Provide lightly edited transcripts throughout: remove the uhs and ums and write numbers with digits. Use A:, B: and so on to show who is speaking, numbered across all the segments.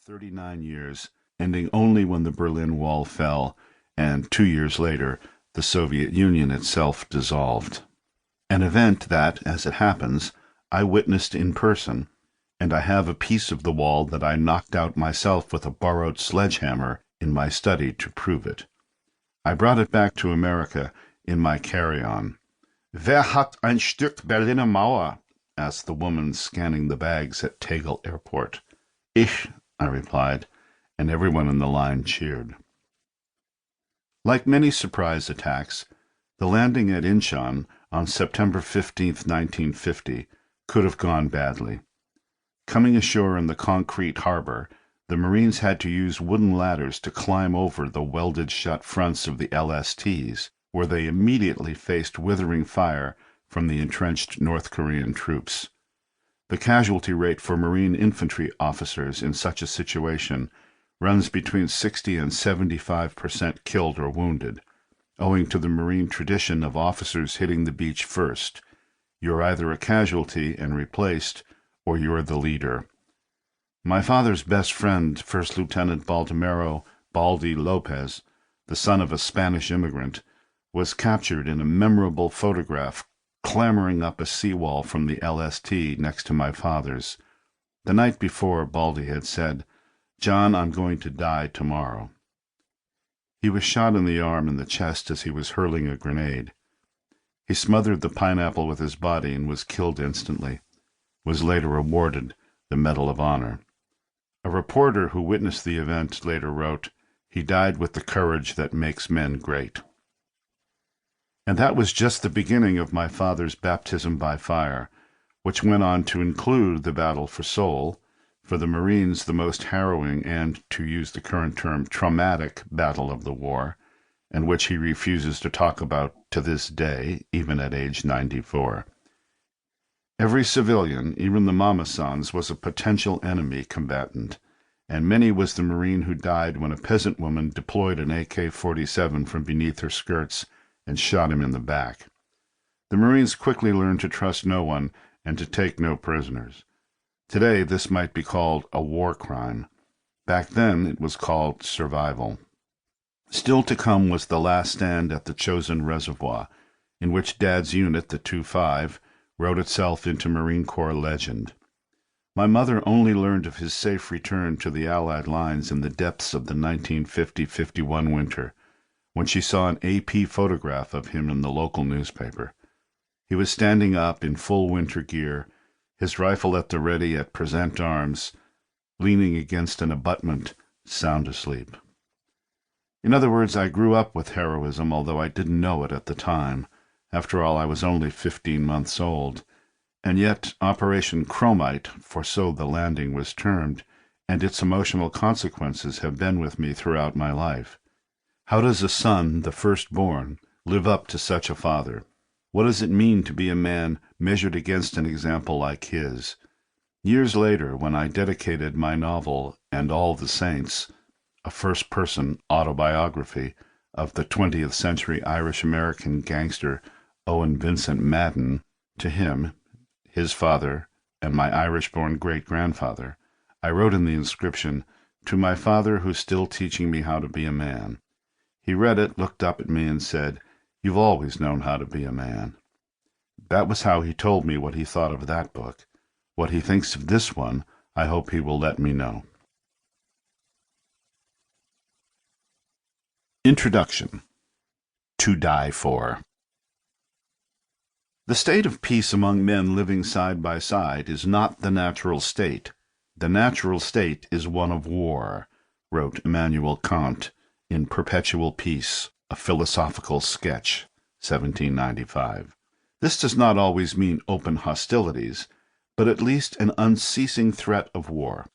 A: 39 years, ending only when the Berlin Wall fell and 2 years later the Soviet Union itself dissolved. An event that, as it happens, I witnessed in person, and I have a piece of the wall that I knocked out myself with a borrowed sledgehammer in my study to prove it. I brought it back to America in my carry-on. "Wer hat ein Stück Berliner Mauer?" asked the woman scanning the bags at Tegel Airport. "Ich," I replied, and everyone in the line cheered. Like many surprise attacks, the landing at Incheon on September 15, 1950, could have gone badly. Coming ashore in the concrete harbor, the Marines had to use wooden ladders to climb over the welded-shut fronts of the LSTs, where they immediately faced withering fire from the entrenched North Korean troops. The casualty rate for Marine infantry officers in such a situation runs between 60 and 75% killed or wounded, owing to the Marine tradition of officers hitting the beach first. You're either a casualty and replaced, or you're the leader. My father's best friend, First Lieutenant Baldomero "Baldy" Lopez, the son of a Spanish immigrant, was captured in a memorable photograph clambering up a seawall from the LST next to my father's. The night before, Baldy had said, "John, I'm going to die tomorrow." He was shot in the arm and the chest as he was hurling a grenade. He smothered the pineapple with his body and was killed instantly, was later awarded the Medal of Honor. A reporter who witnessed the event later wrote, "He died with the courage that makes men great." And that was just the beginning of my father's baptism by fire, which went on to include the battle for Seoul, for the Marines the most harrowing and, to use the current term, traumatic battle of the war, and which he refuses to talk about to this day, even at age 94. Every civilian, even the mama-sons, was a potential enemy combatant, and many was the Marine who died when a peasant woman deployed an AK-47 from beneath her skirts and shot him in the back. The Marines quickly learned to trust no one and to take no prisoners. Today this might be called a war crime. Back then it was called survival. Still to come was the last stand at the chosen reservoir, in which Dad's unit, the 2-5, wrote itself into Marine Corps legend. My mother only learned of his safe return to the Allied lines in the depths of the 1950-51 winter, when she saw an AP photograph of him in the local newspaper. He was standing up in full winter gear, his rifle at the ready at present arms, leaning against an abutment, sound asleep. In other words, I grew up with heroism, although I didn't know it at the time. After all, I was only 15 months old. And yet Operation Chromite, for so the landing was termed, and its emotional consequences have been with me throughout my life. How does a son, the firstborn, live up to such a father? What does it mean to be a man measured against an example like his? Years later, when I dedicated my novel, And All the Saints, a first-person autobiography of the 20th century Irish-American gangster Owen Vincent Madden, to him, his father, and my Irish-born great-grandfather, I wrote in the inscription, "To my father who's still teaching me how to be a man." He read it, looked up at me, and said, "You've always known how to be a man." That was how he told me what he thought of that book. What he thinks of this one, I hope he will let me know. Introduction. To Die For. The state of peace among men living side by side is not the natural state. The natural state is one of war, wrote Immanuel Kant in Perpetual Peace, a Philosophical Sketch, 1795. This does not always mean open hostilities, but at least an unceasing threat of war.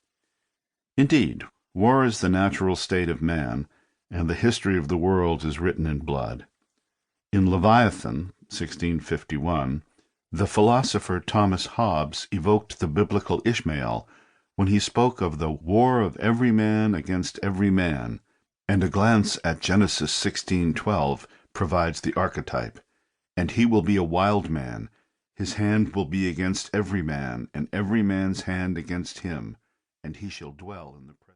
A: Indeed, war is the natural state of man, and the history of the world is written in blood. In Leviathan, 1651, the philosopher Thomas Hobbes evoked the biblical Ishmael when he spoke of the war of every man against every man, and a glance at Genesis 16:12 provides the archetype. And he will be a wild man, his hand will be against every man, and every man's hand against him, and he shall dwell in the presence.